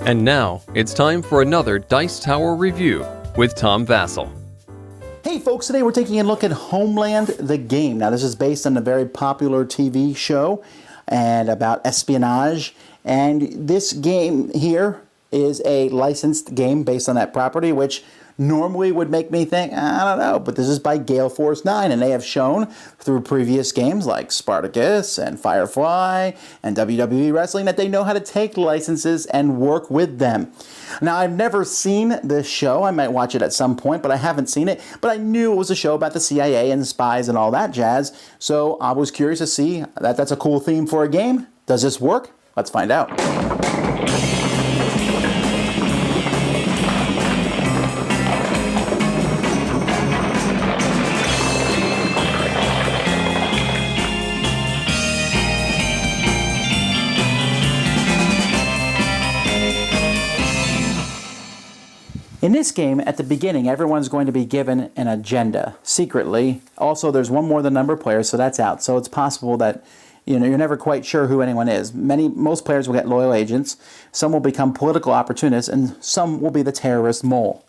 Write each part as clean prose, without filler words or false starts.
And now, it's time for another Dice Tower review with Tom Vasel. Hey folks, today we're taking a look at Homeland, the game. Now this is based on a very popular TV show and about espionage. And this game here is a licensed game based on that property, which normally would make me think, I don't know, but this is by Gale Force 9, and they have shown through previous games like Spartacus and Firefly and WWE Wrestling that they know how to take licenses and work with them. Now, I've never seen this show. I might watch it at some point, but I haven't seen it. But I knew it was a show about the CIA and spies and all that jazz, so I was curious to see that that's a cool theme for a game. Does this work? Let's find out. In this game, at the beginning, everyone's going to be given an agenda, secretly. Also, there's one more than number of players, so that's out. So it's possible that you're never quite sure who anyone is. Most players will get loyal agents, some will become political opportunists, and some will be the terrorist mole.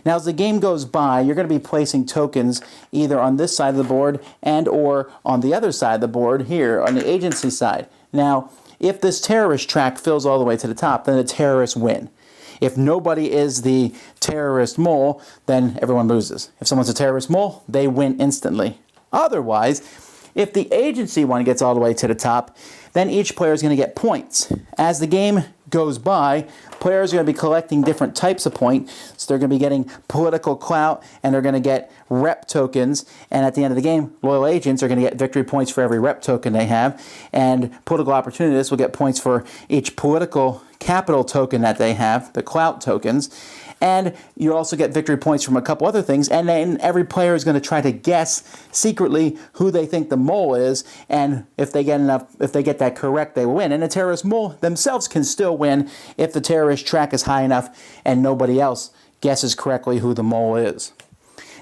Now, as the game goes by, you're going to be placing tokens either on this side of the board and or on the other side of the board here on the agency side. Now, if this terrorist track fills all the way to the top, then the terrorists win. If nobody is the terrorist mole, then everyone loses. If someone's a terrorist mole, they win instantly. Otherwise, if the agency one gets all the way to the top, then each player is going to get points. As the game goes by, players are going to be collecting different types of points. So they're going to be getting political clout, and they're going to get rep tokens. And at the end of the game, loyal agents are going to get victory points for every rep token they have. And political opportunists will get points for each political capital token that they have, the clout tokens. And you also get victory points from a couple other things, and then every player is going to try to guess secretly who they think the mole is, and if they get that correct, they win. And the terrorist mole themselves can still win if the terrorist track is high enough and nobody else guesses correctly who the mole is.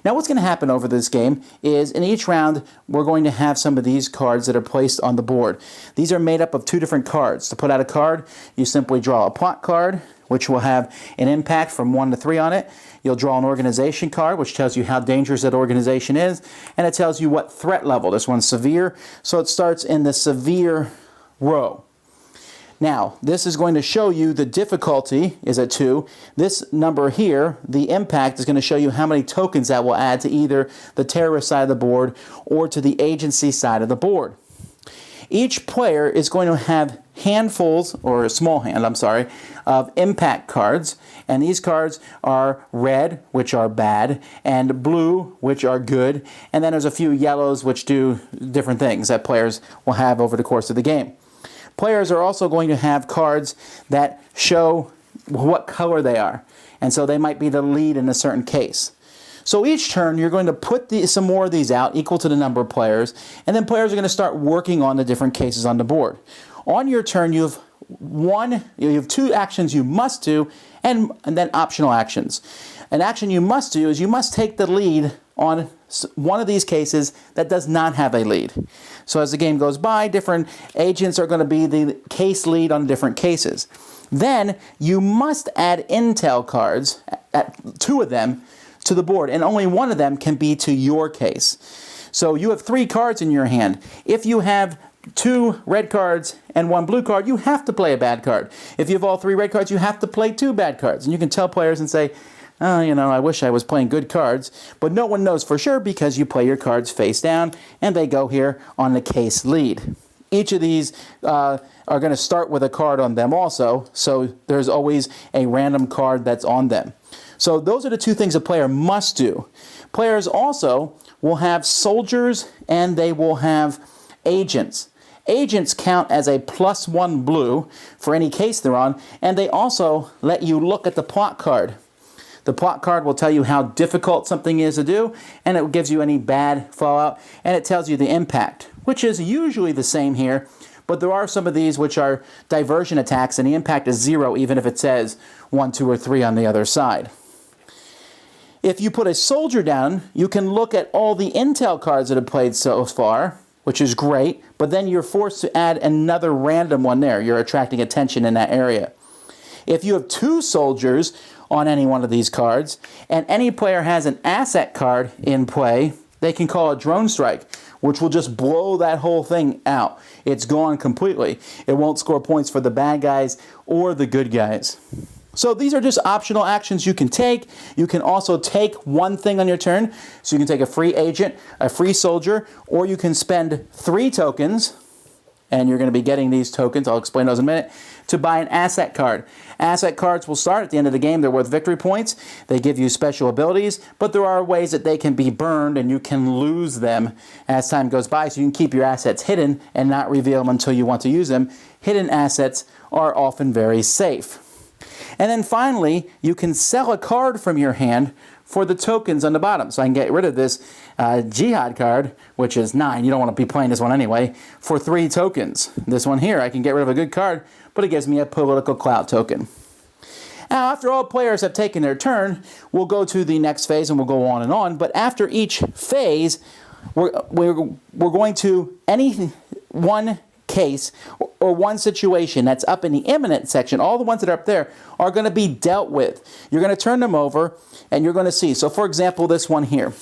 Now what's going to happen over this game is in each round we're going to have some of these cards that are placed on the board. These are made up of two different cards. To put out a card, you simply draw a plot card, which will have an impact from 1 to 3 on it. You'll draw an organization card, which tells you how dangerous that organization is, and it tells you what threat level. This one's severe, so it starts in the severe row. Now, this is going to show you the difficulty is at 2. This number here, the impact, is going to show you how many tokens that will add to either the terrorist side of the board or to the agency side of the board. Each player is going to have handfuls, or a small hand, of impact cards. And these cards are red, which are bad, and blue, which are good. And then there's a few yellows, which do different things that players will have over the course of the game. Players are also going to have cards that show what color they are. And so they might be the lead in a certain case. So each turn, you're going to put some more of these out, equal to the number of players, and then players are going to start working on the different cases on the board. On your turn, you have 2 actions you must do, and then optional actions. An action you must do is you must take the lead on one of these cases that does not have a lead. So as the game goes by, different agents are going to be the case lead on different cases. Then you must add intel cards, 2 of them, to the board, and only 1 of them can be to your case. So you have 3 cards in your hand. If you have 2 red cards and 1 blue card, you have to play a bad card. If you have all 3 red cards, you have to play 2 bad cards. And you can tell players and say, oh, I wish I was playing good cards, but no one knows for sure because you play your cards face down and they go here on the case lead. Each of these are going to start with a card on them also, so there's always a random card that's on them. So those are the 2 things a player must do. Players also will have soldiers and they will have agents. Agents count as a +1 blue for any case they're on, and they also let you look at the plot card. The plot card will tell you how difficult something is to do, and it gives you any bad fallout, and it tells you the impact, which is usually the same here, but there are some of these which are diversion attacks, and the impact is 0 even if it says 1, 2, or 3 on the other side. If you put a soldier down, you can look at all the intel cards that have played so far, which is great, but then you're forced to add another random one there. You're attracting attention in that area. If you have 2 soldiers on any one of these cards, and any player has an asset card in play, they can call a drone strike, which will just blow that whole thing out. It's gone completely. It won't score points for the bad guys or the good guys. So these are just optional actions you can take. You can also take one thing on your turn. So you can take a free agent, a free soldier, or you can spend 3 tokens, and you're going to be getting these tokens, I'll explain those in a minute, to buy an asset card. Asset cards will start at the end of the game. They're worth victory points. They give you special abilities, but there are ways that they can be burned and you can lose them as time goes by, so you can keep your assets hidden and not reveal them until you want to use them. Hidden assets are often very safe. And then finally, you can sell a card from your hand for the tokens on the bottom. So I can get rid of this Jihad card, which is 9. You don't want to be playing this one anyway, for 3 tokens. This one here, I can get rid of a good card, but it gives me a political clout token. Now, after all players have taken their turn, we'll go to the next phase and we'll go on and on. But after each phase, we're going to any one case or one situation that's up in the imminent section. All the ones that are up there are going to be dealt with. You're going to turn them over and you're going to see. So for example, this one here.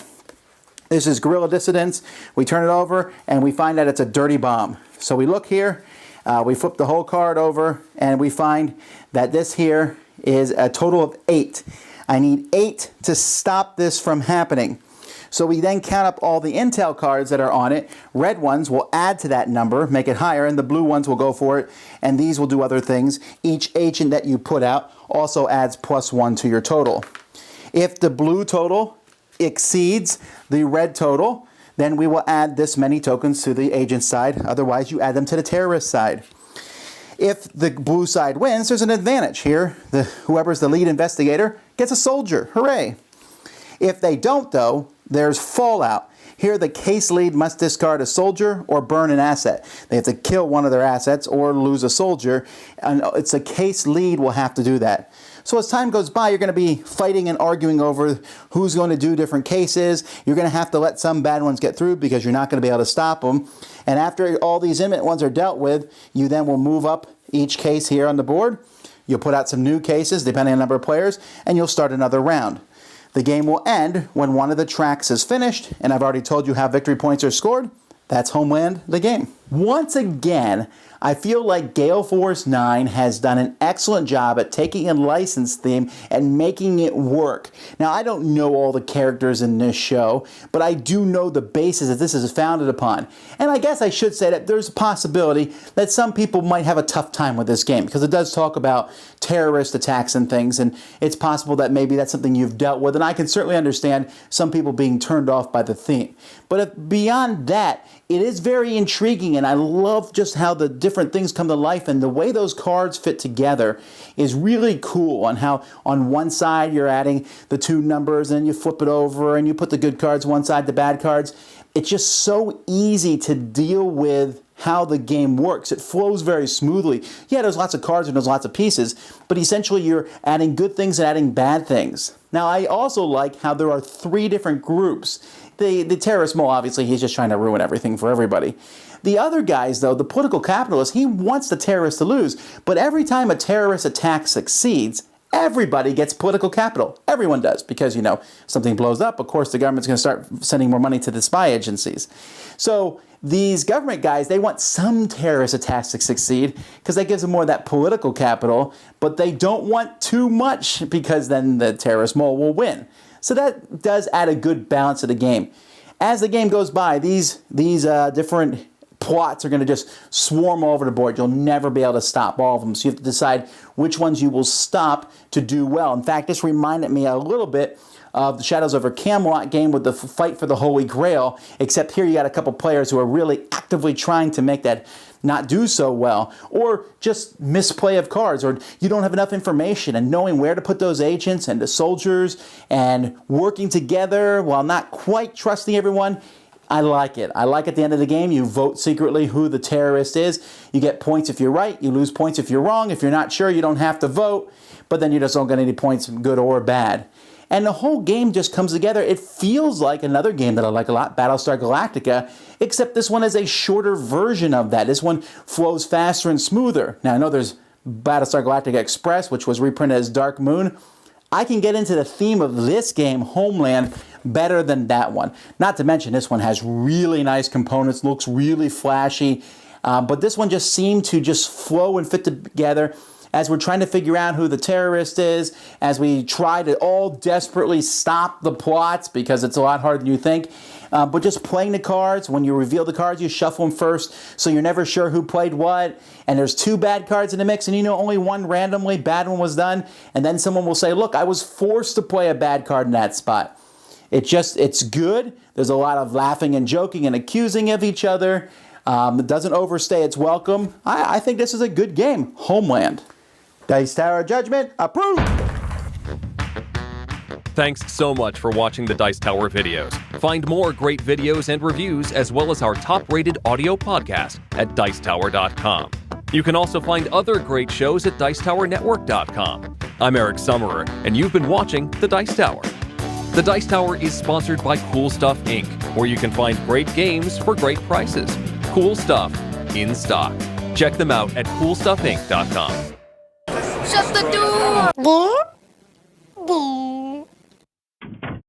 This is Guerrilla Dissidents. We turn it over and we find that it's a dirty bomb. So we look here, we flip the whole card over and we find that this here is a total of 8. I need 8 to stop this from happening. So we then count up all the intel cards that are on it. Red ones will add to that number, make it higher, and the blue ones will go for it, and these will do other things. Each agent that you put out also adds +1 to your total. If the blue total exceeds the red total, then we will add this many tokens to the agent side. Otherwise, you add them to the terrorist side. If the blue side wins, there's an advantage here. Whoever's the lead investigator gets a soldier. Hooray! If they don't, though, there's fallout. Here, the case lead must discard a soldier or burn an asset. They have to kill one of their assets or lose a soldier, and it's a case lead will have to do that. So as time goes by, you're going to be fighting and arguing over who's going to do different cases. You're going to have to let some bad ones get through because you're not going to be able to stop them. And after all these imminent ones are dealt with, you then will move up each case here on the board. You'll put out some new cases, depending on the number of players, and you'll start another round. The game will end when one of the tracks is finished, and I've already told you how victory points are scored. That's Homeland, the game. Once again, I feel like Gale Force 9 has done an excellent job at taking a licensed theme and making it work. Now, I don't know all the characters in this show, but I do know the basis that this is founded upon. And I guess I should say that there's a possibility that some people might have a tough time with this game, because it does talk about terrorist attacks and things, and it's possible that maybe that's something you've dealt with, and I can certainly understand some people being turned off by the theme. But beyond that, it is very intriguing, and I love just how the different things come to life, and the way those cards fit together is really cool, on how on one side you're adding the 2 numbers and you flip it over and you put the good cards one side, the bad cards. It's just so easy to deal with how the game works. It flows very smoothly. Yeah, there's lots of cards and there's lots of pieces, but essentially you're adding good things and adding bad things. Now, I also like how there are 3 different groups. The terrorist mole, obviously, he's just trying to ruin everything for everybody. The other guys, though, the political capitalist, he wants the terrorists to lose. But every time a terrorist attack succeeds, everybody gets political capital. Everyone does, because, you know, something blows up, of course, the government's going to start sending more money to the spy agencies. So these government guys, they want some terrorist attacks to succeed because that gives them more of that political capital, but they don't want too much because then the terrorist mole will win. So that does add a good balance to the game. As the game goes by, these different plots are going to just swarm all over the board. You'll never be able to stop all of them. So you have to decide which ones you will stop to do well. In fact, this reminded me a little bit of the Shadows over Camelot game with the fight for the Holy Grail, except here you got a couple players who are really actively trying to make that not do so well, or just misplay of cards, or you don't have enough information, and knowing where to put those agents and the soldiers and working together while not quite trusting everyone. I like it. I like at the end of the game, you vote secretly who the terrorist is. You get points if you're right. You lose points if you're wrong. If you're not sure, you don't have to vote, but then you just don't get any points, good or bad. And the whole game just comes together. It feels like another game that I like a lot, Battlestar Galactica, except this one is a shorter version of that. This one flows faster and smoother. Now, I know there's Battlestar Galactica Express, which was reprinted as Dark Moon, I can get into the theme of this game, Homeland, better than that one. Not to mention this one has really nice components, looks really flashy, but this one just seemed to just flow and fit together as we're trying to figure out who the terrorist is, as we try to all desperately stop the plots, because it's a lot harder than you think. But just playing the cards, when you reveal the cards, you shuffle them first, so you're never sure who played what, and there's 2 bad cards in the mix, and you know only one randomly bad one was done, and then someone will say, look, I was forced to play a bad card in that spot. It's good. There's a lot of laughing and joking and accusing of each other. It doesn't overstay its welcome. I think this is a good game, Homeland. Dice Tower Judgment, approved! Thanks so much for watching the Dice Tower videos. Find more great videos and reviews, as well as our top-rated audio podcast at Dicetower.com. You can also find other great shows at Dicetowernetwork.com. I'm Eric Summerer, and you've been watching The Dice Tower. The Dice Tower is sponsored by Cool Stuff Inc., where you can find great games for great prices. Cool stuff in stock. Check them out at CoolStuffInc.com. Shut the door!